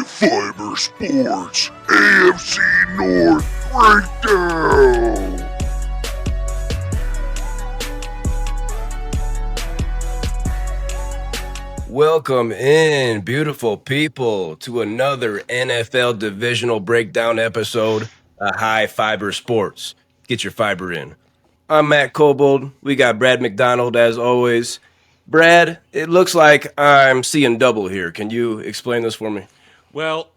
Fiber Sports AFC North Breakdown. Welcome in, beautiful people, to another NFL divisional breakdown episode of High Fiber Sports. Get your fiber in. I'm Matt Kobold. We got Brad McDonald as always. Brad, it looks like I'm seeing double here. Can you explain this for me? Well,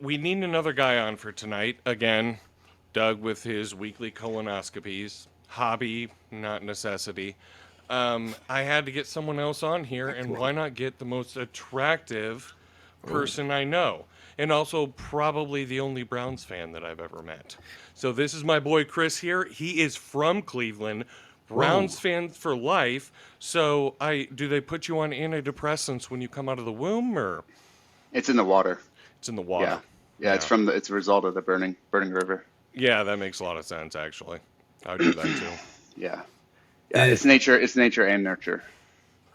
we need another guy on for tonight. Again, Doug with his weekly colonoscopies. Hobby, not necessity. I had to get someone else on here, and why not get the most attractive person I know? And also probably the only Browns fan that I've ever met. So this is my boy Chris here. He is from Cleveland. Browns fan for life. So do they put you on antidepressants when you come out of the womb, or It's in the water. it's in the water? Yeah. It's it's a result of the burning river. Yeah, that makes a lot of sense, actually. I would do that too. Yeah. It's nature and nurture.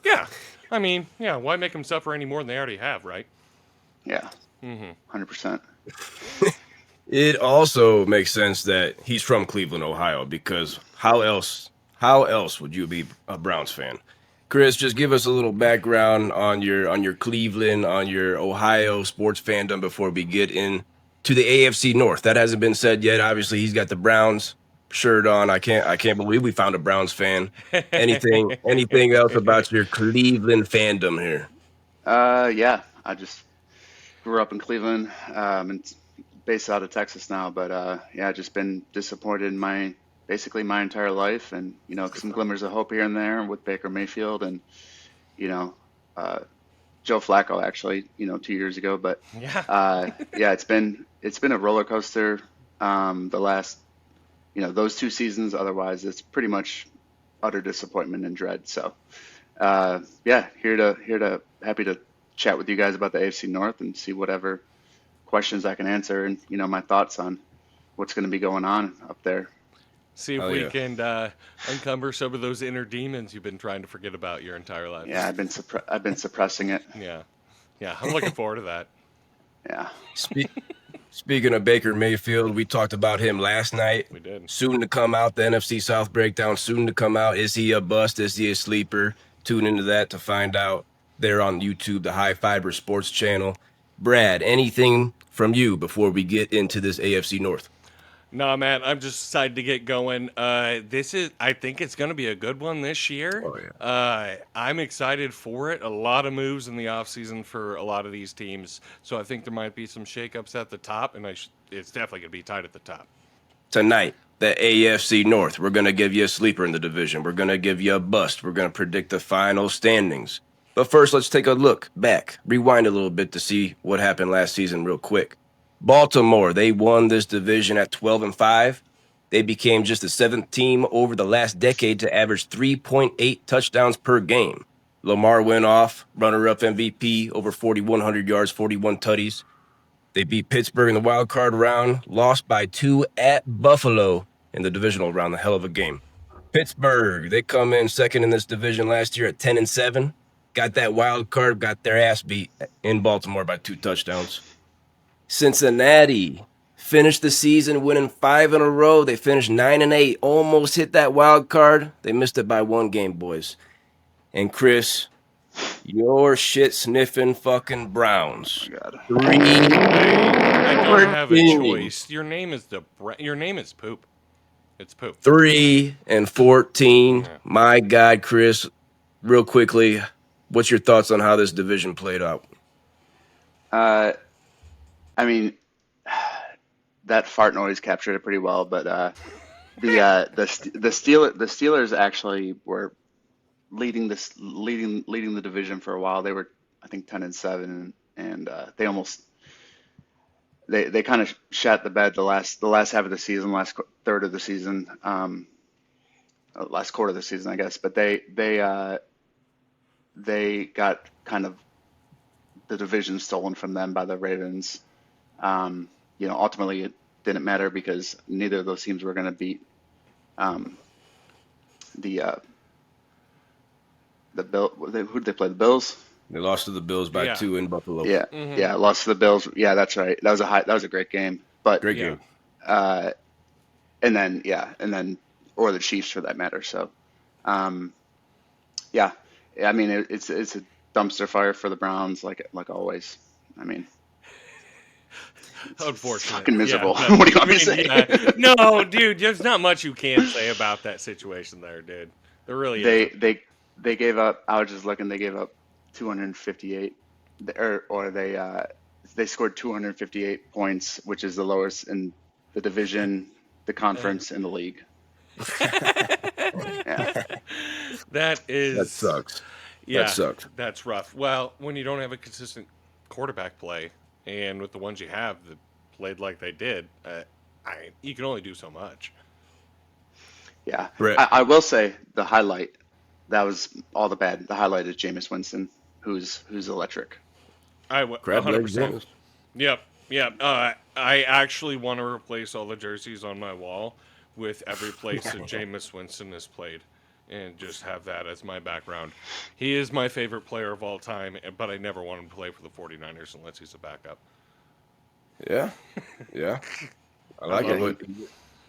Yeah. I mean, yeah, why make them suffer any more than they already have, right? Yeah. 100%. It also makes sense that he's from Cleveland, Ohio, because how else would you be a Browns fan? Chris, just give us a little background on your Cleveland, on your Ohio sports fandom before we get into the AFC North. That hasn't been said yet. Obviously, he's got the Browns shirt on. I can't believe we found a Browns fan. Anything else about your Cleveland fandom here? Yeah. I just grew up in Cleveland, and based out of Texas now, but yeah, just been disappointed in basically my entire life, and some glimmers of hope here and there with Baker Mayfield and Joe Flacco actually 2 years ago, but Yeah. yeah, it's been a roller coaster the last those 2 seasons. Otherwise, it's pretty much utter disappointment and dread. So yeah, happy to chat with you guys about the AFC North and see whatever questions I can answer, and my thoughts on what's going to be going on up there. See if we can uncumber some of those inner demons you've been trying to forget about your entire life. Yeah, I've been suppressing it. Yeah. Yeah, I'm looking forward to that. Yeah. Speaking of Baker Mayfield, we talked about him last night. We did. Soon to come out, the NFC South breakdown. Soon to come out. Is he a bust? Is he a sleeper? Tune into that to find out. There on YouTube, the High Fiber Sports channel. Brad, anything from you before we get into this AFC North? No, man, I'm just excited to get going. I think it's going to be a good one this year. Oh, yeah. I'm excited for it. A lot of moves in the offseason for a lot of these teams. So I think there might be some shakeups at the top, and it's definitely going to be tight at the top. Tonight, the AFC North. We're going to give you a sleeper in the division. We're going to give you a bust. We're going to predict the final standings. But first, let's take a look back. Rewind a little bit to see what happened last season real quick. Baltimore, they won this division at 12-5. They became just the seventh team over the last decade to average 3.8 touchdowns per game. Lamar went off, runner-up MVP, over 4,100 yards, 41 tutties. They beat Pittsburgh in the wild card round, lost by 2 at Buffalo in the divisional round. A hell of a game. Pittsburgh, they come in second in this division last year at 10-7. Got that wild card, got their ass beat in Baltimore by 2 touchdowns. Cincinnati finished the season winning 5 in a row. They finished 9-8, almost hit that wild card. They missed it by 1 game, boys. And Chris, your shit-sniffing fucking Browns. Oh, God. 3. I don't have a choice. Your name is poop. It's poop. 3-14. My God, Chris, real quickly, what's your thoughts on how this division played out? I mean, that fart noise captured it pretty well, but the Steelers actually were leading the division for a while. They were, I think, 10-7, and they kind of shat the bed the last half of the season, last third of the season, last quarter of the season, I guess. But they got kind of the division stolen from them by the Ravens. Ultimately it didn't matter because neither of those teams were going to beat the Bill. Who did they play? The Bills. They lost to the Bills by Yeah. 2 in Buffalo. Yeah, yeah, lost to the Bills. Yeah, that's right. That was a great game. But Great Yeah. game. uh, and then or the Chiefs for that matter. So um, yeah, I mean it's a dumpster fire for the Browns like always. I mean it's Unfortunate. fucking miserable. Yeah, What do you I want me to mean, say? yeah. No, dude, there's not much you can say about that situation there, dude. There really They isn't. they they gave up. I was just looking. They gave up 258, or they scored 258 points, which is the lowest in the division, the conference, and the league. Yeah, That That is, sucks. That yeah, sucks. that's rough. Well, when you don't have a consistent quarterback play, and with the ones you have that played like they did, you can only do so much. yeah. Brett. I will say the highlight. That was all the bad. The highlight is Jameis Winston, who's electric. Crab legs 100%. James. Yep, yep. I actually want to replace all the jerseys on my wall with every place that Jameis Winston has played, and just have that as my background. He is my favorite player of all time, but I never want him to play for the 49ers unless he's a backup. Yeah. Yeah. I I like love it. it.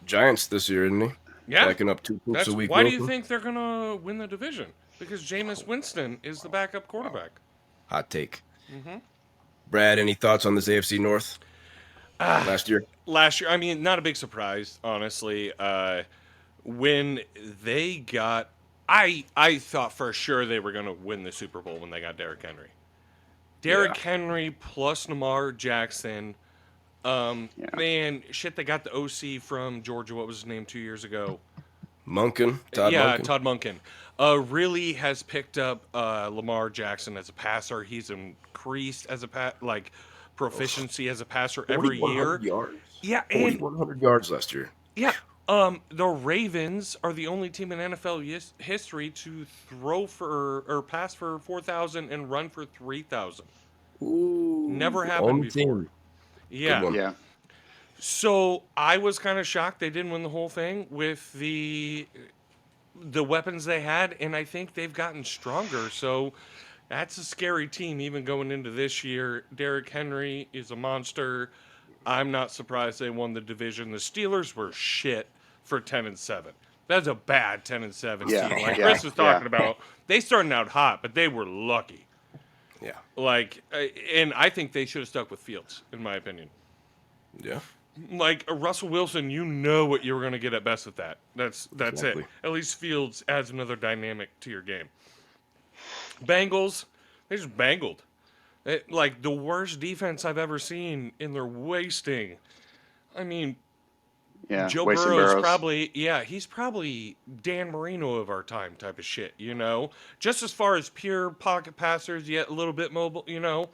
Giants this year, isn't he? Yeah, Backing up 2 poops that's a week. why do you Wilson. think they're gonna win the division? Because Jameis Winston is the backup quarterback. Hot take. Brad, any thoughts on this AFC North last year? Last year, I mean, not a big surprise, honestly. When they got, I thought for sure they were going to win the Super Bowl when they got Derrick Henry. Derrick Yeah. Henry plus Lamar Jackson. Yeah. Man, shit, they got the OC from Georgia. What was his name 2 years ago? Munkin, Todd Yeah, Munkin. Todd Munkin. Really has picked up Lamar Jackson as a passer. He's increased as a proficiency as a passer every 4,100 year. yards. Yeah, and 4,100 yards last year. yeah, the Ravens are the only team in NFL history to throw for or pass for 4,000 and run for 3,000. Ooh. Never happened Only before. team. Yeah. one. Yeah. So I was kind of shocked they didn't win the whole thing with the weapons they had, and I think they've gotten stronger. So that's a scary team even going into this year. Derrick Henry is a monster. I'm not surprised they won the division. The Steelers were shit for 10-7. That's a bad 10-7 Yeah, team. Like yeah, Chris was talking yeah. about, they started out hot, but they were lucky. Yeah. And I think they should have stuck with Fields, in my opinion. Yeah. Like Russell Wilson, you know what you were going to get at best with that. That's Exactly. it. At least Fields adds another dynamic to your game. Bengals, they just bangled. Like the worst defense I've ever seen, and they're wasting. I mean, Yeah. Joe Wasting Burrow is Burrows. probably, yeah, he's probably Dan Marino of our time type of shit, you know? Just as far as pure pocket passers, yet a little bit mobile, you know?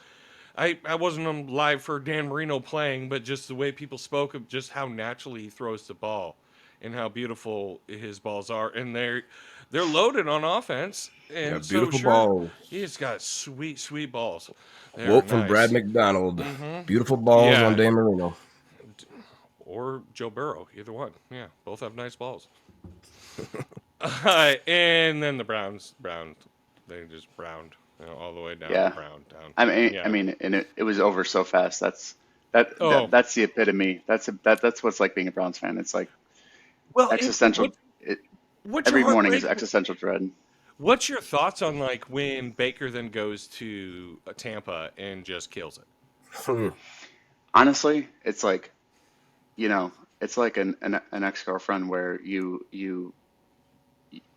I wasn't on live for Dan Marino playing, but just the way people spoke of just how naturally he throws the ball and how beautiful his balls are. And they're loaded on offense. And Yeah, so beautiful sure, balls. he's got sweet, sweet balls. They're Quote from nice. Brad McDonald. Beautiful balls Yeah. on Dan Marino. Or Joe Burrow, either one. Yeah, both have nice balls. And then the Browns, they just browned, all the way down, Yeah. brown down. I mean, and it was over so fast. Oh. That's the epitome. That's what's like being a Browns fan. It's like Well, existential. what's Every your morning is heartbreak- existential dread. What's your thoughts on like when Baker then goes to Tampa and just kills it? Honestly, it's like, it's like an ex-girlfriend where you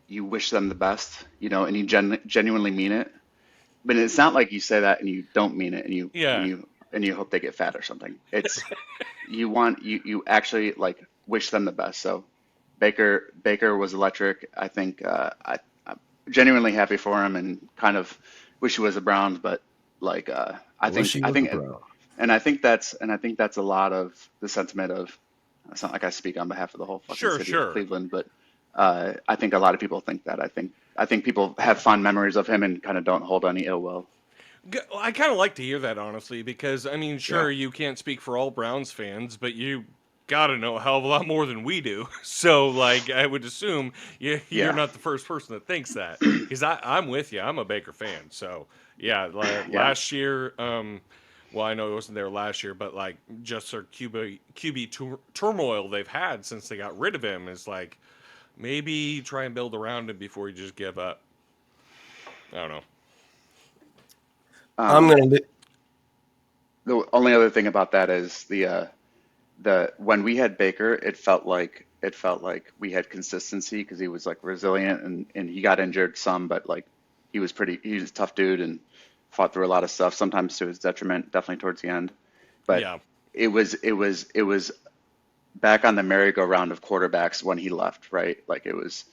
wish them the best, and you genuinely mean it. But it's not like you say that and you don't mean it, and you Yeah. and you hope they get fat or something. It's you actually like wish them the best. So Baker was electric. I think I'm genuinely happy for him and kind of wish he was a Browns, but like I think and I think that's a lot of the sentiment of. It's not like I speak on behalf of the whole fucking city Sure. of Cleveland, but I think a lot of people think that. I think people have fond memories of him and kind of don't hold any ill will. I kind of like to hear that honestly, because I mean, sure, you can't speak for all Browns fans, but you gotta know a hell of a lot more than we do. So, like, I would assume you're Yeah. not the first person that thinks that. Because I'm with you. I'm a Baker fan. So, yeah, Yeah. last year, well, I know it wasn't there last year, but like just their QB turmoil they've had since they got rid of him is like maybe try and build around him before you just give up. I don't know. I'm Um, gonna. the only other thing about that is the when we had Baker, it felt like we had consistency because he was like resilient and he got injured some, but like he was a tough dude and fought through a lot of stuff, sometimes to his detriment, definitely towards the end. But Yeah. it was back on the merry-go-round of quarterbacks when he left, right? Like it was,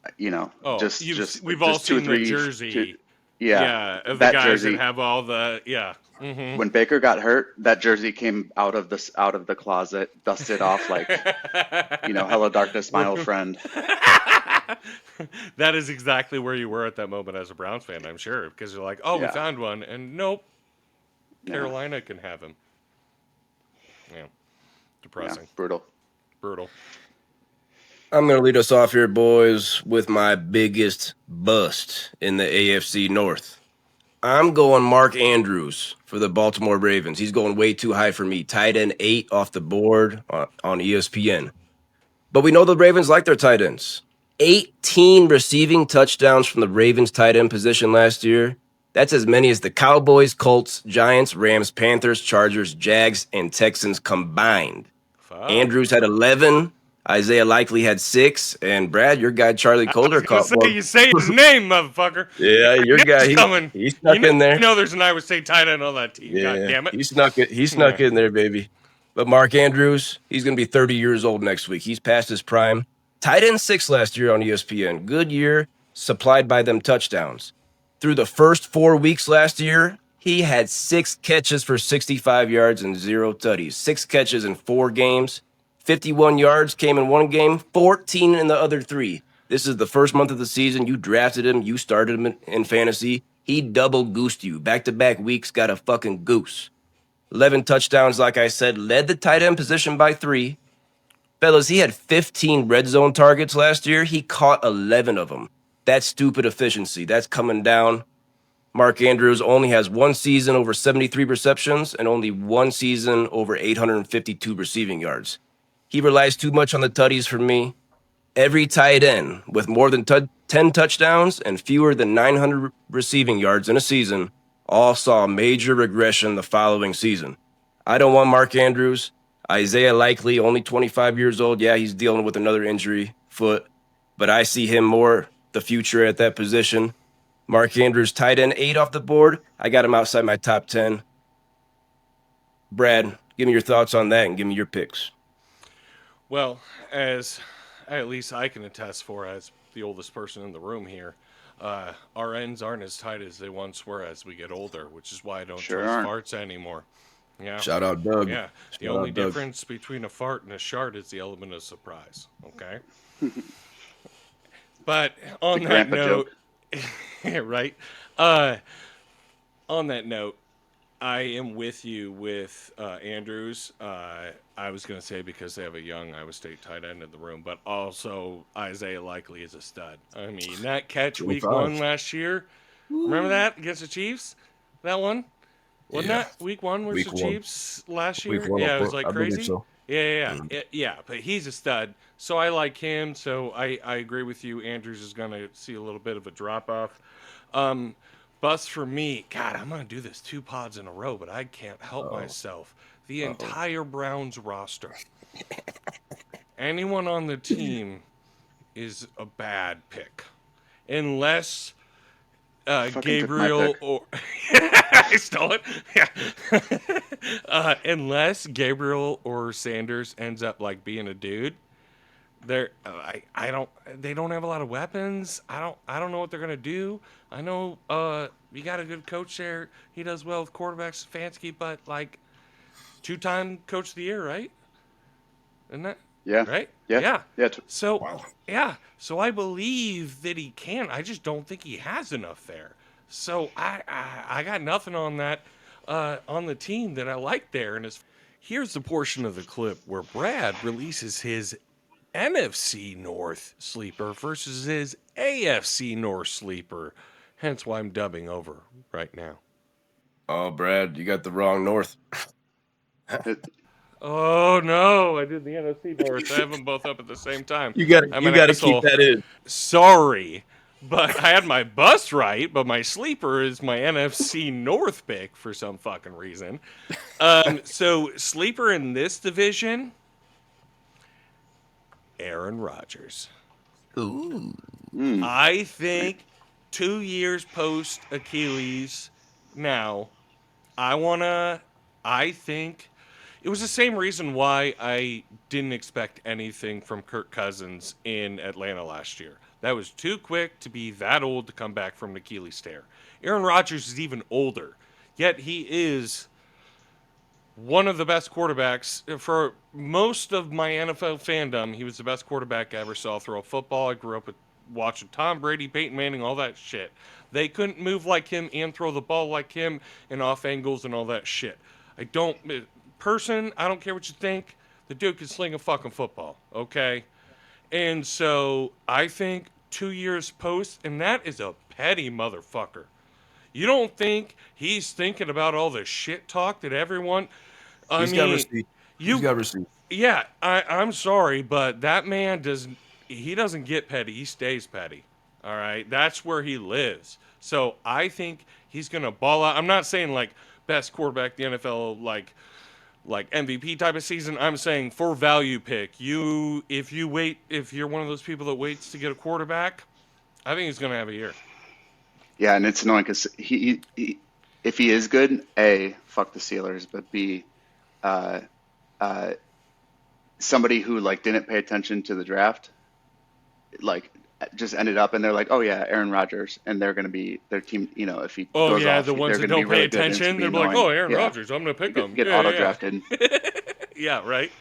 Oh, we've all just two or seen the three, jersey. yeah, Yeah, of the that guys that jersey. have all the yeah. When Baker got hurt, that jersey came out of the closet, dusted off like, hello darkness, my old friend. That is exactly where you were at that moment as a Browns fan, I'm sure, because you're like, oh, we Yeah, found one, and nope, yeah, Carolina can have him. Yeah, yeah, depressing, brutal. brutal. I'm gonna lead us off here, boys, with my biggest bust in the AFC North. I'm going Mark Andrews for the Baltimore Ravens. He's going way too high for me. Tight end 8 off the board on ESPN. But we know the Ravens like their tight ends. 18 receiving touchdowns from the Ravens tight end position last year. That's as many as the Cowboys, Colts, Giants, Rams, Panthers, Chargers, Jags, and Texans combined. Fuck. Andrews had 11. Isaiah Likely had 6. And Brad, your guy Charlie I was Colder gonna caught say one. you say his name, motherfucker. Yeah, I your knew it guy, was coming. he snuck in You there. know there's an Iowa State tight end on that team. God Yeah, damn it. he snuck Yeah. in there, baby. But Mark Andrews, he's going to be 30 years old next week. He's past his prime. Tight end 6 last year on ESPN. Good year, supplied by them touchdowns. Through the first 4 weeks last year, he had 6 catches for 65 yards and 0 tutties. 6 catches in 4 games. 51 yards came in 1 game, 14 in the other 3. This is the first month of the season. You drafted him. You started him in fantasy. He double goosed you. Back-to-back weeks, got a fucking goose. 11 touchdowns, like I said, led the tight end position by 3. Fellas, he had 15 red zone targets last year. He caught 11 of them. That's stupid efficiency. That's coming down. Mark Andrews only has 1 season over 73 receptions and only 1 season over 852 receiving yards. He relies too much on the tutties for me. Every tight end with more than 10 touchdowns and fewer than 900 receiving yards in a season all saw major regression the following season. I don't want Mark Andrews. Isaiah Likely, only 25 years old. Yeah, he's dealing with another injury, foot, but I see him more the future at that position. Mark Andrews, tight end 8 off the board. I got him outside my top 10. Brad, give me your thoughts on that and give me your picks. Well, as at least I can attest for as the oldest person in the room here, our ends aren't as tight as they once were as we get older, which is why I don't Sure trust aren't. farts anymore. Yeah. Shout out, Doug. Yeah. The Shout only out, Doug. difference between a fart and a shart is the element of surprise. Okay. But on The that grandpa note, joke. right? On that note, I am with you with Andrews. I was going to say because they have a young Iowa State tight end in the room, but also Isaiah Likely is a stud. I mean, that catch week 25. 1 last year, remember that against the Chiefs? That one? Wasn't Yeah. that week 1 versus Week the 1. Chiefs last Week year? 1, Yeah, it was like I believe crazy. so. Yeah. But he's a stud. So I like him. So I agree with you. Andrews is going to see a little bit of a drop off. Bust for me. God, I'm going to do this 2 pods in a row, but I can't help myself. The entire Browns roster. Anyone on the team is a bad pick. Unless Fucking took my Gabriel pick. or I stole it. Yeah. Unless Gabriel or Sanders ends up like being a dude, I don't they don't have a lot of weapons. I don't know what they're gonna do. I know you got a good coach there. He does well with quarterbacks, Stefanski, but like 2-time coach of the year, right? Isn't that Yeah. right? Yeah. Yeah. Yeah. So yeah, so I believe that he can. I just don't think he has enough there. So I got nothing on that on the team that I like there, and as Here's the portion of the clip where Brad releases his NFC North sleeper versus his AFC North sleeper. Hence why I'm dubbing over right now. Oh, Brad, you got the wrong North. Oh no, I did the NFC North. I have them both up at the same time. You got I'm you an got to asshole. keep that in. Sorry, but I had my bus right, but my sleeper is my NFC North pick for some fucking reason. So sleeper in this division, Aaron Rodgers. Ooh. I think 2 years post Achilles now, I think it was the same reason why I didn't expect anything from Kirk Cousins in Atlanta last year. That was too quick to be that old to come back from an Achilles tear. Aaron Rodgers is even older, yet he is one of the best quarterbacks. For most of my NFL fandom, he was the best quarterback I ever saw throw a football. I grew up with watching Tom Brady, Peyton Manning, all that shit. They couldn't move like him and throw the ball like him and off angles and all that shit. I don't care what you think. The dude can sling a fucking football, okay? And so I think 2 years post, and that is a petty motherfucker. You don't think he's thinking about all the shit talk that everyone? He's got receipt. He's got receipt. Yeah, I'm sorry, but that man doesn't get petty. He stays petty. All right, that's where he lives. So I think he's gonna ball out. I'm not saying like best quarterback in the NFL, like MVP type of season. I'm saying for value pick. If you're one of those people that waits to get a quarterback, I think he's gonna have a year. Yeah, and it's annoying because if he is good, A, fuck the Steelers, but B, uh, uh, somebody who like didn't pay attention to the draft, like just ended up and they're like, oh yeah, Aaron Rodgers, and they're gonna be their team. You know, if he Oh goes yeah, off, the ones they're that gonna be don't pay really good. And it's attention, gonna be they're like, annoying. oh, Aaron Yeah, Rodgers, I'm gonna pick him. get Yeah, auto yeah, drafted. yeah, right.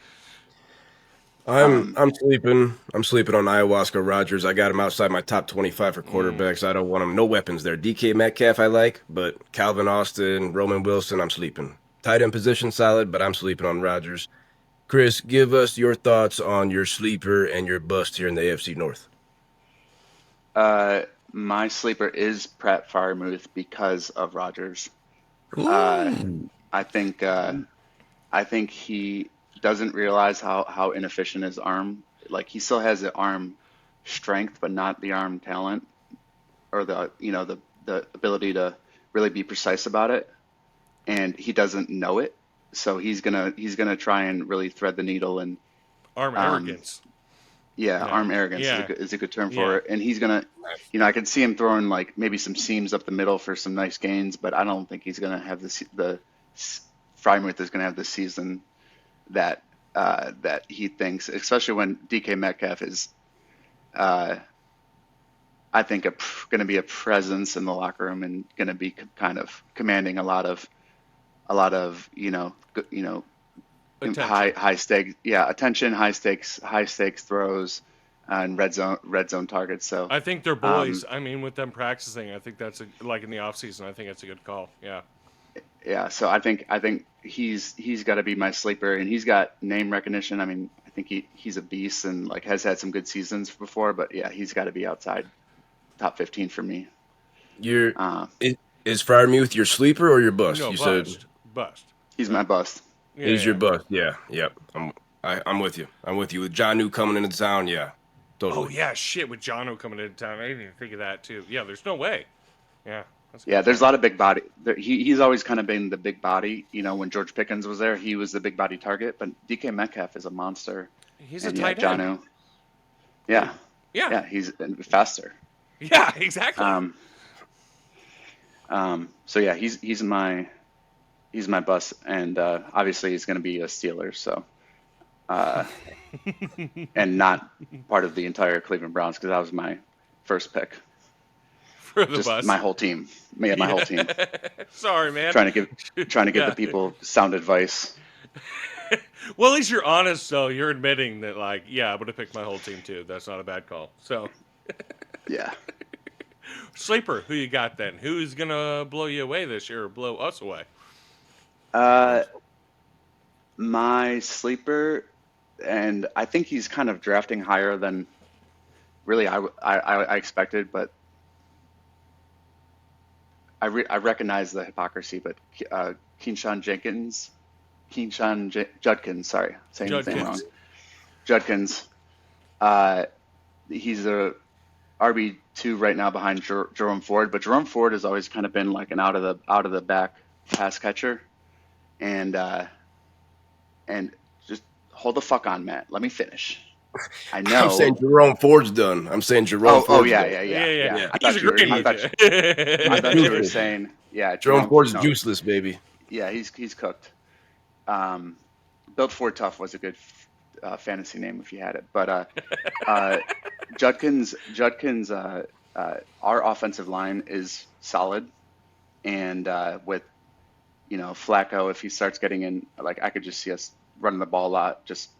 I'm Um, I'm sleeping. I'm sleeping on ayahuasca Rodgers. I got him outside my top 25 for Mm. quarterbacks. I don't want him. No weapons there. DK Metcalf I like, but Calvin Austin, Roman Wilson, I'm sleeping. Tight end position solid, but I'm sleeping on Rodgers. Chris, give us your thoughts on your sleeper and your bust here in the AFC North. uh, my sleeper is Pratt Firemuth because of Rodgers. Uh, Ooh. I think I think he doesn't realize how inefficient his arm. Like he still has the arm strength, but not the arm talent or the ability to really be precise about it. And he doesn't know it, so he's gonna try and really thread the needle and Arm um, arrogance. yeah, Yeah, arm arrogance yeah, is a good term yeah. for it. And he's gonna, I could see him throwing like maybe some seams up the middle for some nice gains, but I don't think he's gonna have the Frymouth is gonna have the season that that he thinks, especially when DK Metcalf is, uh, I think, going to be a presence in the locker room and going to be kind of commanding a lot of Attention. high stakes, yeah, attention, high stakes throws, and red zone targets. So, I think they're um, boys. I mean, with them practicing, I think that's like in the off season. I think that's a good call. Yeah. yeah, so I think he's got to be my sleeper, and he's got name recognition. I mean, I think he's a beast and like has had some good seasons before, but yeah, he's got to be outside top 15 for me. Your Uh, is Fryermuth your sleeper or your bust? No, You said bust. he's Yeah, my bust. yeah, he's your yeah. bust. Yeah, yep. I'm with you. I'm with you. With John New coming into town, yeah, Oh totally. yeah, shit. With Jono coming into town, I didn't even think of that too. Yeah, there's no way. Yeah, that's a Yeah, good there's a call. lot of big body. He's always kind of been the big body. You know, when George Pickens was there, he was the big body target. But DK Metcalf is a monster, He's a and yeah, tight end. Johnu, Yeah, yeah, yeah, yeah, he's faster. yeah. Exactly. Um, so yeah, he's my bust, and obviously he's going to be a Steeler. So uh, and not part of the entire Cleveland Browns because that was my first pick. For the Just my bus. whole team. Yeah, my whole Yeah. team. Sorry, man. Trying to give the Yeah. people sound advice. Well, at least you're honest, though. You're admitting that, like, yeah, I'm gonna pick my whole team too. That's not a bad call. So, Yeah. sleeper, who you got then? Who's gonna blow you away this year, or blow us away? Uh, My sleeper, and I think he's kind of drafting higher than really I expected, but I recognize the hypocrisy. But Keyshawn Jenkins, Judkins, sorry, saying his name wrong. Judkins. Judkins, uh, he's a RB2 right now behind Jerome Ford, but Jerome Ford has always kind of been like an out of the back pass catcher, and and just hold the fuck on, Matt. Let me finish. I I'm saying know. Jerome Ford's done. I'm saying Jerome Oh, Ford's yeah, done. yeah, Yeah, yeah, yeah. yeah. He's a great I He's thought you were juiceless. saying, yeah, Jerome Jerome. Ford's No, juiceless, baby. yeah, he's cooked. Um, Built Ford Tough was a good fantasy name if you had it, but uh, Judkins, our offensive line is solid, and with Flacco, if he starts getting in, like I could just see us running the ball a lot, just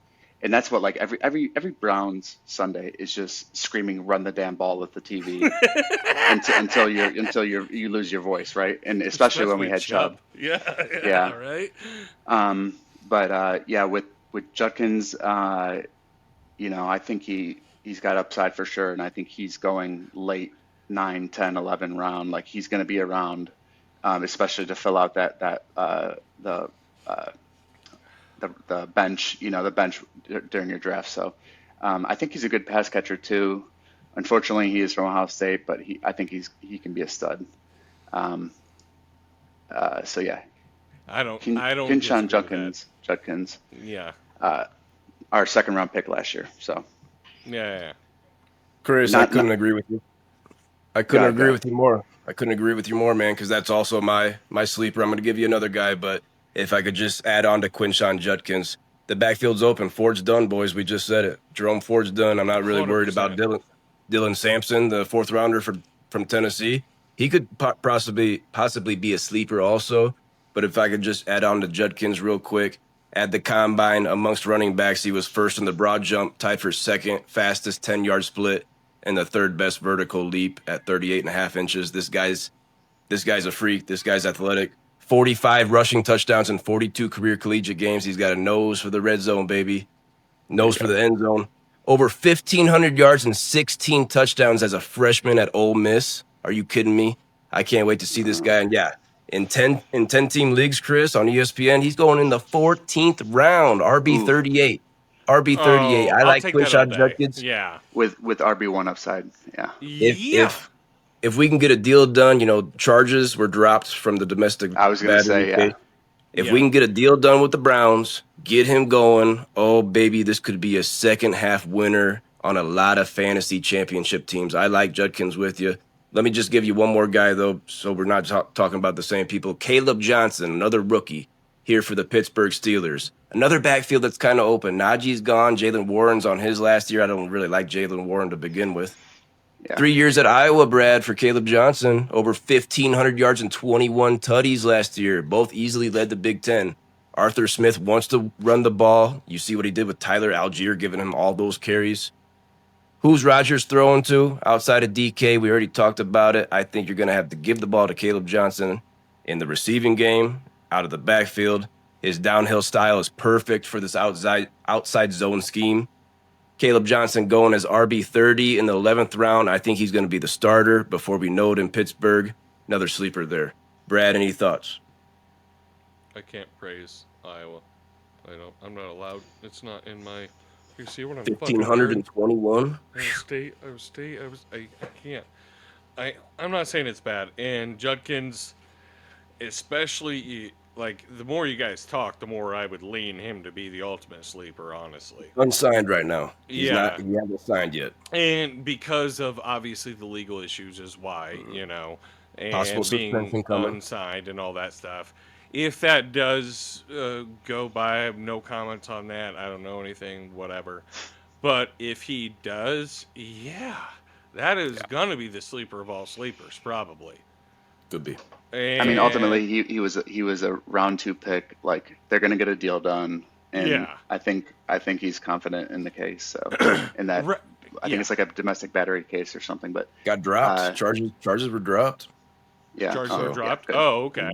and that's what like every Browns Sunday is just screaming, "Run the damn ball" with the TV until you lose your voice, right? And especially when we Especially had Chubb, Chubb. Yeah, yeah, yeah. right? But yeah, with Judkins, I think he's got upside for sure, and I think he's going late 9, 10, 11 round. Like he's going to be around, especially to fill out the uh, the bench, the bench during your draft. So I think he's a good pass catcher too. Unfortunately, he is from Ohio State, but I think he can be a stud. Um, so yeah, I don't Kinshawn disagree with that. Judkins, Yeah. uh, our second round pick last year. So Yeah, yeah. Chris, I couldn't not agree with you. I go couldn't ahead, go agree ahead. with you more. I couldn't agree with you more, man, because that's also my sleeper. I'm going to give you another guy, but if I could just add on to Quinshawn Judkins, the backfield's open. Ford's done, boys. We just said it. Jerome Ford's done. I'm not really worried about 100%. Dylan Sampson, the fourth rounder from Tennessee. He could possibly be a sleeper also. But if I could just add on to Judkins real quick, at the combine amongst running backs, he was first in the broad jump, tied for second, fastest 10-yard split, and the third best vertical leap at 38 and a half inches. This guy's a freak. This guy's athletic. 45 rushing touchdowns in 42 career collegiate games. He's got a nose for the red zone, baby. Nose for the end zone. Over 1,500 yards and 16 touchdowns as a freshman at Ole Miss. Are you kidding me? I can't wait to see this guy. And yeah, in 10 team leagues, Chris, on ESPN, he's going in the 14th round, RB Ooh, 38. RB 38. Oh, I I'll like take that all Quinshon day. Judkins. Yeah. with RB1 upside. Yeah. If Yeah. if if we can get a deal done, charges were dropped from the domestic I was gonna battery say, yeah. case. If we Yeah. can get a deal done with the Browns, get him going, oh baby, this could be a second half winner on a lot of fantasy championship teams. I like Judkins with you. Let me just give you one more guy though, so we're not talking about the same people. Caleb Johnson, another rookie here for the Pittsburgh Steelers. Another backfield that's kind of open. Najee's gone. Jalen Warren's on his last year. I don't really like Jalen Warren to begin with. Yeah. 3 years at Iowa, Brad, for Caleb Johnson. Over 1,500 yards and 21 tutties last year. Both easily led the Big Ten. Arthur Smith wants to run the ball. You see what he did with Tyler Algier, giving him all those carries. Who's Rodgers throwing to outside of DK? We already talked about it. I think you're going to have to give the ball to Caleb Johnson in the receiving game, out of the backfield. His downhill style is perfect for this outside zone scheme. Caleb Johnson going as RB30 in the 11th round. I think he's going to be the starter before we know it in Pittsburgh. Another sleeper there. Brad, any thoughts? I can't praise Iowa. I'm not allowed. It's not in my. You see what I'm fucking wearing? 1,521. I can't. I'm not saying it's bad. And Judkins, especially like the more you guys talk, the more I would lean him to be the ultimate sleeper. Honestly. Unsigned right now. He's not. Yeah. He hasn't signed yet. And because of obviously the legal issues is why, Possible and being suspension coming. unsigned and all that stuff. If that does go by, I have no comments on that. I don't know anything, whatever. But if he does, yeah, that is gonna be the sleeper of all sleepers, probably. Could be. I mean, And ultimately, he was a round 2 pick. Like they're gonna get a deal done, and yeah, I think he's confident in the case. So in that, Re- I think yeah, it's like a domestic battery case or something. But Got dropped. uh, Charges were dropped. yeah, charges were So dropped. good. Oh, okay.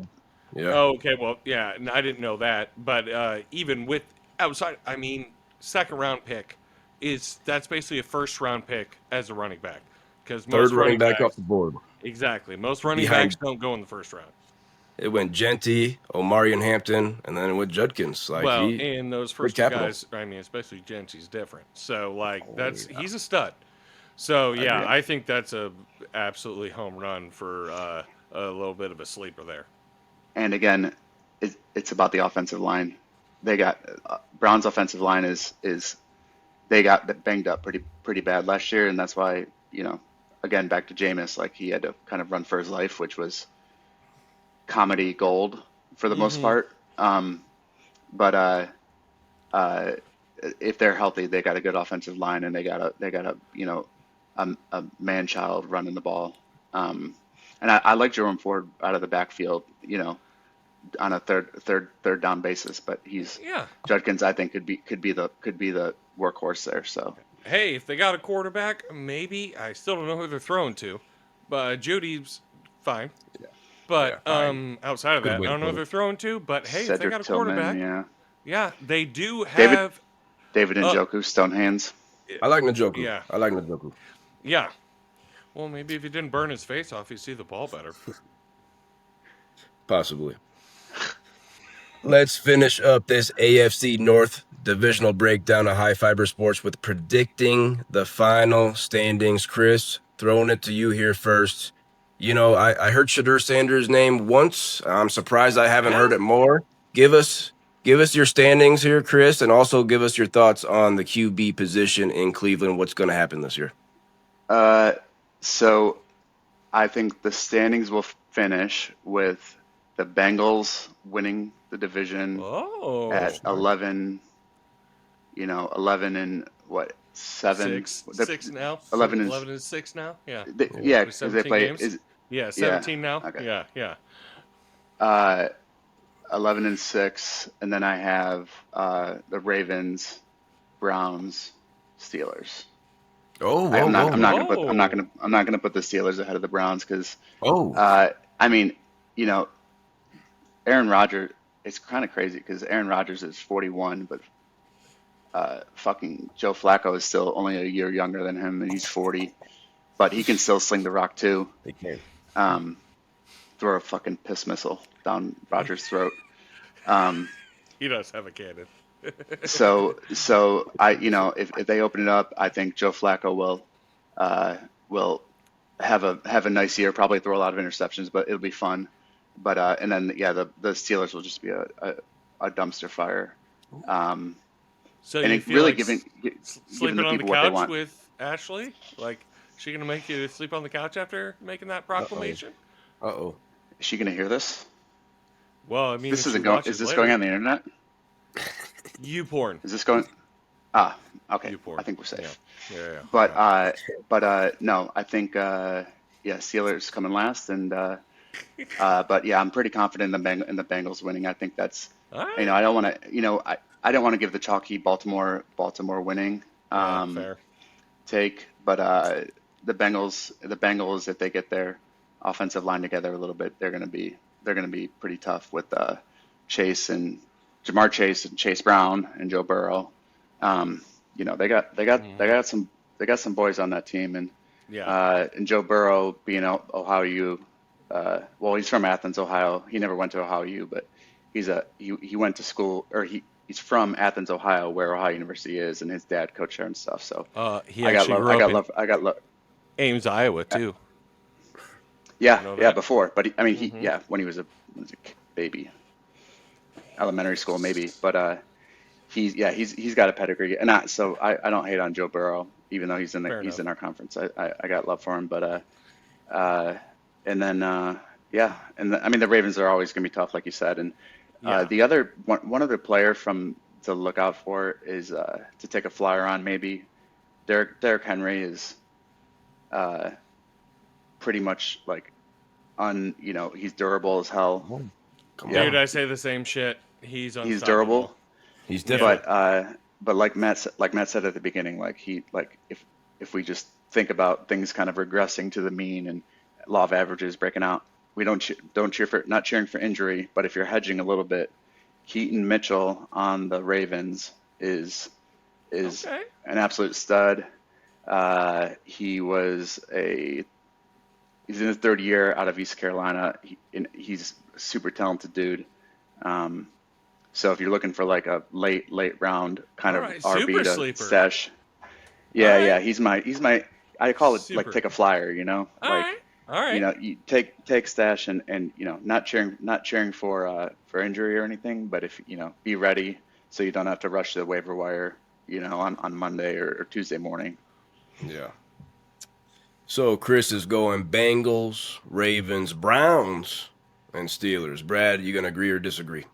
Yeah. Oh, okay. Well, yeah, and I didn't know that. But even with outside, I mean, second round pick that's basically a first round pick as a running back because Third most running running back off backs the board. exactly most running backs Behind don't go in the first round. it went Genty, Omarion Hampton, and then it went Judkins. Like Well, he and those good first two capital. guys, I mean, especially Gentry's different. So like Oh, that's yeah. he's a stud. So I yeah, agree. I think that's a absolutely home run for a little bit of a sleeper there. And again, it's about the offensive line. They got Brown's offensive line is they got banged up pretty bad last year, and that's why again back to Jameis, like he had to kind of run for his life, which was comedy gold for the most Mm-hmm. part. But if they're healthy, they got a good offensive line, and they got a a man child running the ball. And I like Jerome Ford out of the backfield, on a third down basis, but he's Yeah. Judkins. I think could be the workhorse there. So Hey, if they got a quarterback, maybe I still don't know who they're throwing to, but Judy's fine. Yeah, But fine. outside of Good that, way I to don't know put who it. they're throwing to. But hey, if they got Cedric a Tillman, quarterback, yeah, yeah, they do David have. David Uh, Njoku, stone hands. I like Njoku. yeah, I like Njoku. yeah. Well, maybe if he didn't burn his face off, he'd see the ball better. Possibly. Let's finish up this AFC North divisional breakdown of High Fiber Sports with predicting the final standings. Chris, throwing it to you here first. I heard Shadur Sanders' name once. I'm surprised I haven't heard Yeah. it more. Give us your standings here, Chris, and also give us your thoughts on the QB position in Cleveland. What's going to happen this year? Uh, so I think the standings will finish with the Bengals winning the division Oh, at Smart. 11, 11 and what, seven? six, six now. 11 is, 11 is six now. Yeah, Yeah. yeah, with because they 17 play, games. Yeah, yeah, 17 now. okay. Yeah, yeah. Uh, 11 and 6, and then I have the Ravens, Browns, Steelers. Oh, I'm whoa, not, I'm whoa. not gonna put, I'm not Oh, gonna, I'm not gonna put the Steelers ahead of the Browns because, Oh. I mean, you know, Aaron Rodgers. It's kind of crazy because Aaron Rodgers is 41, but fucking Joe Flacco is still only a year younger than him, and he's 40. But he can still sling the rock too. They can. Um, Throw a fucking piss missile down Rodgers' throat. Um, he does have a cannon. so if they open it up, I think Joe Flacco will have a nice year. Probably throw a lot of interceptions, but it'll be fun. But and then yeah, the Steelers will just be a dumpster fire. Um, So and you it feel really like giving sleeping the on the people what they couch want. with Ashley? Like, she gonna make you sleep on the couch after making that Uh-oh. proclamation? Uh-oh. Is she gonna hear this? Well, I mean, This if she isn't going. Is watches this going later, on the internet? you porn, Is this going? Ah, okay. you I porn. think we're Yeah, safe. yeah, yeah. But yeah. no, I think yeah, Steelers coming last, and but yeah, I'm pretty confident in the Bengals winning. I think that's All right. I don't want to I don't want to give the chalky Baltimore winning Yeah, fair. take, but the Bengals if they get their offensive line together a little bit, they're gonna be pretty tough with Chase and Jamar Chase and Chase Brown and Joe Burrow. Um, they got they got they Hmm. got some they got some boys on that team, Yeah. and Joe Burrow being Ohio U. Well, he's from Athens, Ohio. He never went to Ohio U, but he went to school, or he's from Athens, Ohio, where Ohio University is, and his dad coached there and stuff. So He I got actually love. grew I up got in love. I got love. Ames, Iowa, too. Yeah, You know yeah. that? Before, but I mean, Hmm. when he was a baby, elementary school maybe, but he's got a pedigree, and I don't hate on Joe Burrow, even though Fair he's enough. in our conference. I got love for him, but uh, and then yeah, I mean the Ravens are always gonna be tough, like you said, and Yeah. the other one other player from to look out for is to take a flyer on maybe. Derrick Henry is uh, pretty much like he's durable as hell. Come on. Come Yep, Dude, on. I say the same shit. He's he's unstoppable. durable, He's Yeah. different. but like Matt said at the beginning, if we just think about things kind of regressing to the mean and law of averages breaking out, we don't cheer for not cheering for injury, but if you're hedging a little bit, Keaton Mitchell on the Ravens is Okay. an absolute stud. He was he's in his third year out of East Carolina. He's a super talented dude. So if you're looking for like a late round kind All of right, RB super to sleeper. stash, All right. yeah, he's my I call it Super. like take a flyer, All right. All right. you take stash and not cheering for injury or anything, but if be ready so you don't have to rush the waiver wire on Monday or Tuesday morning. Yeah. So Chris is going Bengals, Ravens, Browns, and Steelers. Brad, you gonna agree or disagree?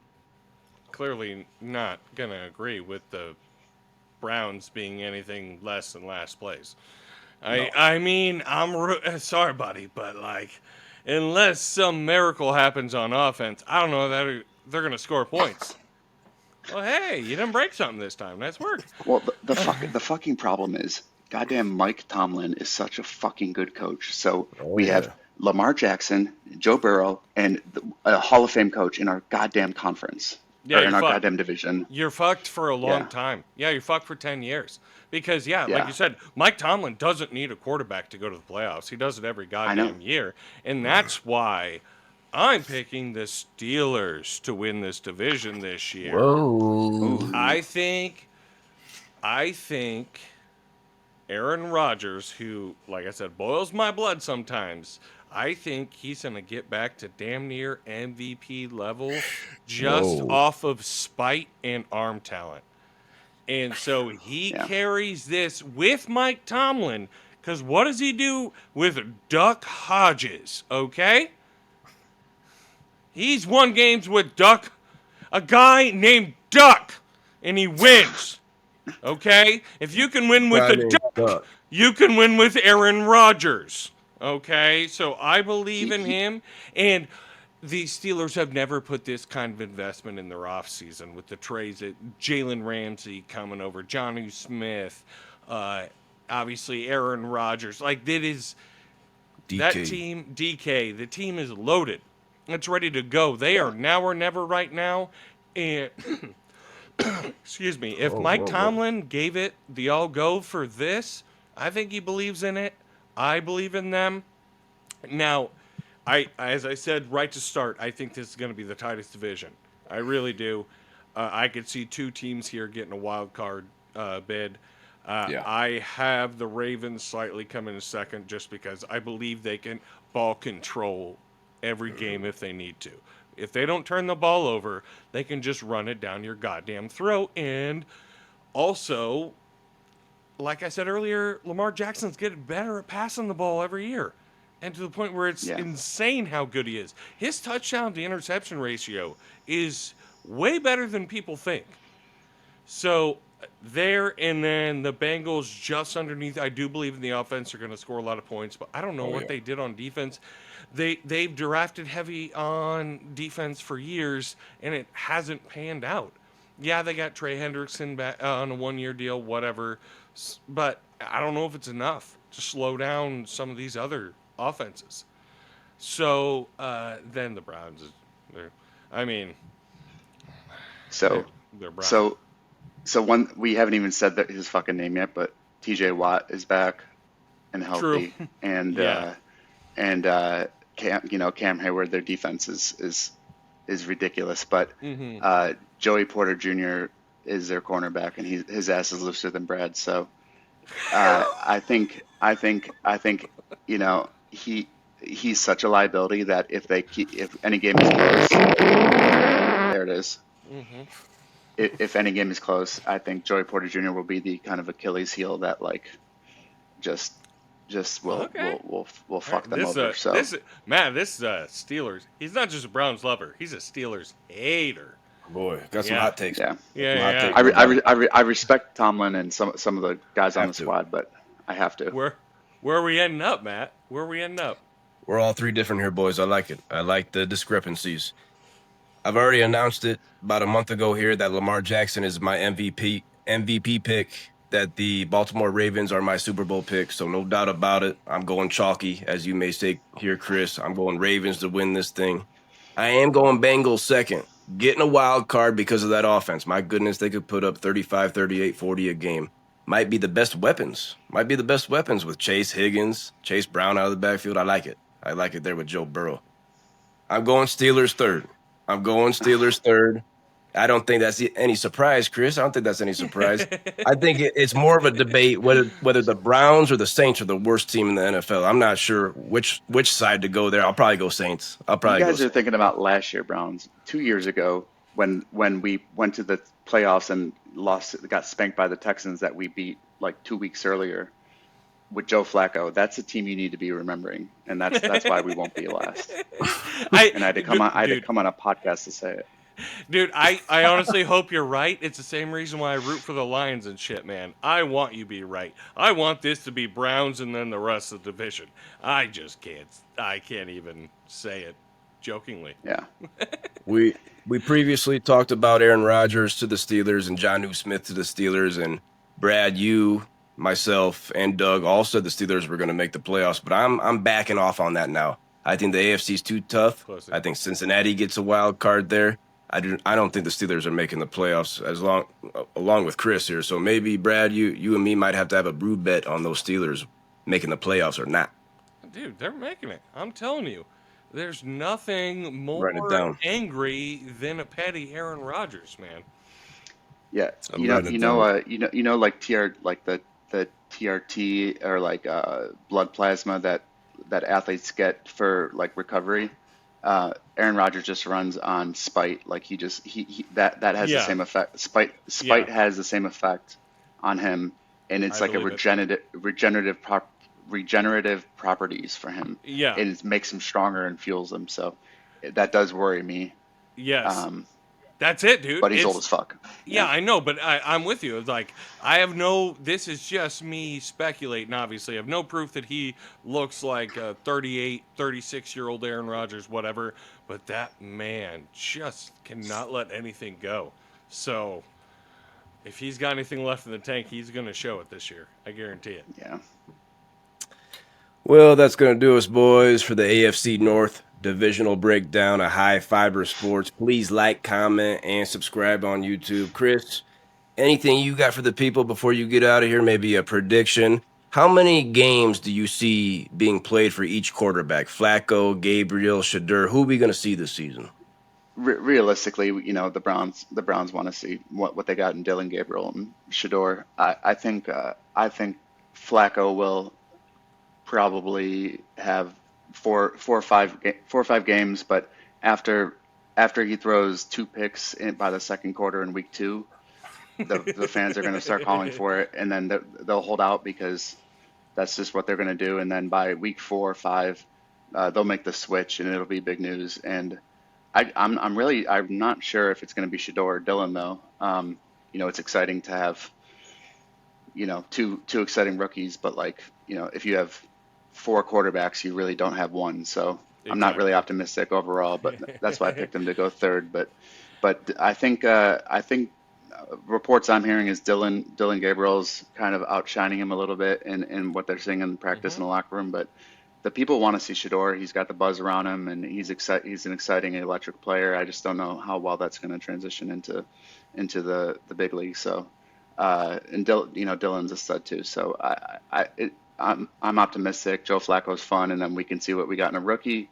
Clearly not gonna agree with the Browns being anything less than last place. I mean, sorry, buddy, but like, unless some miracle happens on offense, I don't know that they're gonna score points. Well, hey, you didn't break something this time. Nice work. Well, the fucking problem is, goddamn Mike Tomlin is such a fucking good coach. So we have Lamar Jackson, Joe Burrow, and a Hall of Fame coach in our goddamn conference. Yeah, Or in our goddamn division. You're fucked for a long Yeah. time. Yeah, you're fucked for 10 years. Because, like Yeah. you said, Mike Tomlin doesn't need a quarterback to go to the playoffs. He does it every goddamn year. And that's why I'm picking the Steelers to win this division this year. Whoa. I think Aaron Rodgers, who, like I said, boils my blood sometimes, I think he's going to get back to damn near MVP level just off of spite and arm talent. And so he carries this with Mike Tomlin, because what does he do with Duck Hodges, okay? He's won games with a guy named Duck, and he wins, okay? If you can win with a Duck, you can win with Aaron Rodgers. Okay, so I believe in him, and the Steelers have never put this kind of investment in their offseason with the trades at Jalen Ramsey coming over, Jonnu Smith, obviously Aaron Rodgers. Like, that is that team, DK, the team is loaded. It's ready to go. They are now or never right now. And, excuse me, if Mike Tomlin gave it the all-go for this, I think he believes in it. I believe in them. Now, as I said right to start, I think this is going to be the tightest division. I really do. I could see two teams here getting a wild card bid. I have the Ravens slightly coming in second just because I believe they can ball control every game if they need to. If they don't turn the ball over, they can just run it down your goddamn throat. And also, like I said earlier, Lamar Jackson's getting better at passing the ball every year. And to the point where it's insane how good he is. His touchdown to interception ratio is way better than people think. So there, and then the Bengals just underneath. I do believe in the offense are going to score a lot of points, but I don't know what they did on defense. They've drafted heavy on defense for years, and it hasn't panned out. Yeah, they got Trey Hendrickson back on a one-year deal, whatever. But I don't know if it's enough to slow down some of these other offenses. So then the Browns, they're Browns. So one, we haven't even said that his fucking name yet, but TJ Watt is back and healthy. True. And Cam Hayward, their defense is ridiculous. But Joey Porter Jr. is their cornerback, and his ass is looser than Brad. So I think he's such a liability that if any game is close, there it is. Mm-hmm. If any game is close, I think Joey Porter Jr. will be the kind of Achilles heel that just will fuck them over. So this is Steelers. He's not just a Browns lover. He's a Steelers hater. Boy, got some hot takes. Yeah. I respect Tomlin and some of the guys on the squad, but I have to. Where are we ending up, Matt? Where are we ending up? We're all three different here, boys. I like it. I like the discrepancies. I've already announced it about a month ago here that Lamar Jackson is my MVP pick. that the Baltimore Ravens are my Super Bowl pick, so no doubt about it. I'm going chalky, as you may say here, Chris. I'm going Ravens to win this thing. I am going Bengals second, getting a wild card because of that offense. My goodness, they could put up 35, 38, 40 a game. Might be the best weapons. Might be the best weapons with Chase Higgins, Chase Brown out of the backfield. I like it. I like it there with Joe Burrow. I'm going Steelers third. I'm going Steelers third. I don't think that's any surprise, Chris. I don't think that's any surprise. I think it's more of a debate whether the Browns or the Saints are the worst team in the NFL. I'm not sure which side to go there. I'll probably go Saints. You guys are thinking about last year, Browns. 2 years ago, when we went to the playoffs and got spanked by the Texans that we beat like 2 weeks earlier with Joe Flacco. That's a team you need to be remembering, and that's why we won't be last. I had to come on a podcast to say it. Dude, I honestly hope you're right. It's the same reason why I root for the Lions and shit, man. I want you to be right. I want this to be Browns and then the rest of the division. I just can't. I can't even say it jokingly. Yeah. We previously talked about Aaron Rodgers to the Steelers and Jonnu Smith to the Steelers, and Brad, you, myself, and Doug all said the Steelers were going to make the playoffs, but I'm backing off on that now. I think the AFC's too tough. Close. I think Cincinnati gets a wild card there. I don't think the Steelers are making the playoffs along with Chris here. So maybe Brad, you and me might have to have a brood bet on those Steelers making the playoffs or not. Dude, they're making it. I'm telling you. There's nothing more Write it down. angry than a petty Aaron Rodgers, man. Yeah. I'm You writing it know, like the TRT or like blood plasma that athletes get for like recovery. Aaron Rodgers just runs on spite. Like he that has the Yeah. same effect. Spite Yeah. has the same effect on him, and it's I like a believe it. regenerative properties for him. Yeah. And it makes him stronger and fuels him. So that does worry me. Yes. Um, That's it, dude. but he's old as fuck. Yeah, I know, but I'm with you. It's like, this is just me speculating, obviously. I have no proof that he looks like a 38, 36-year-old Aaron Rodgers, whatever, but that man just cannot let anything go. So, if he's got anything left in the tank, he's going to show it this year. I guarantee it. Yeah. Well, that's going to do us, boys, for the AFC North divisional breakdown of High Fiber Sports. Please like, comment, and subscribe on YouTube. Chris, anything you got for the people before you get out of here? Maybe a prediction. How many games do you see being played for each quarterback? Flacco, Gabriel, Shadur. Who are we going to see this season? Realistically, you know, the Browns want to see what they got in Dylan Gabriel and Shador. I think Flacco will probably have four or five games, but after he throws 2 picks by the second quarter in week 2, the fans are going to start calling for it, and then they'll hold out because that's just what they're going to do. And then by week 4 or 5, they'll make the switch, and it'll be big news. And I'm not sure if it's going to be Shador or Dylan though. You know, it's exciting to have, you know, two exciting rookies, but like, you know, if you have 4 quarterbacks, you really don't have one. So I'm not really optimistic overall, but that's why I picked him to go third. But I think reports I'm hearing is Dylan Gabriel's kind of outshining him a little bit in what they're seeing in practice in the locker room. But the people want to see Shador. He's got the buzz around him, and he's an exciting electric player. I just don't know how well that's going to transition into the big league. So and Dylan's a stud too. So I'm optimistic. Joe Flacco's fun, and then we can see what we got in a rookie,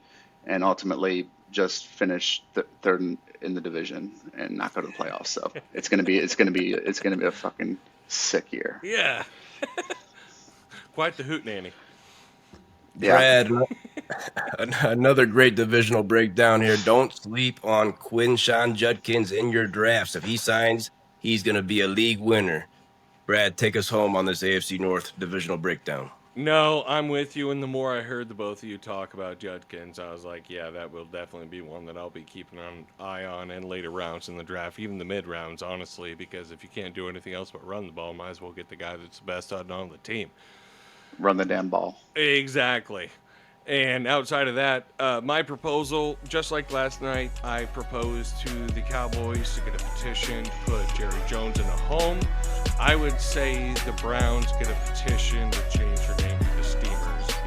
and ultimately just finish third in the division and not go to the playoffs. So it's gonna be a fucking sick year. Yeah. Quite the hootenanny. Yeah. Brad, another great divisional breakdown here. Don't sleep on Quinshon Judkins in your drafts. If he signs, he's going to be a league winner. Brad, take us home on this AFC North divisional breakdown. No, I'm with you. And the more I heard the both of you talk about Judkins, I was like, yeah, that will definitely be one that I'll be keeping an eye on in later rounds in the draft, even the mid rounds, honestly, because if you can't do anything else but run the ball, might as well get the guy that's the best on the team. Run the damn ball. Exactly. And outside of that, my proposal, just like last night, I proposed to the Cowboys to get a petition to put Jerry Jones in a home. I would say the Browns get a petition to change their name to the Steamers.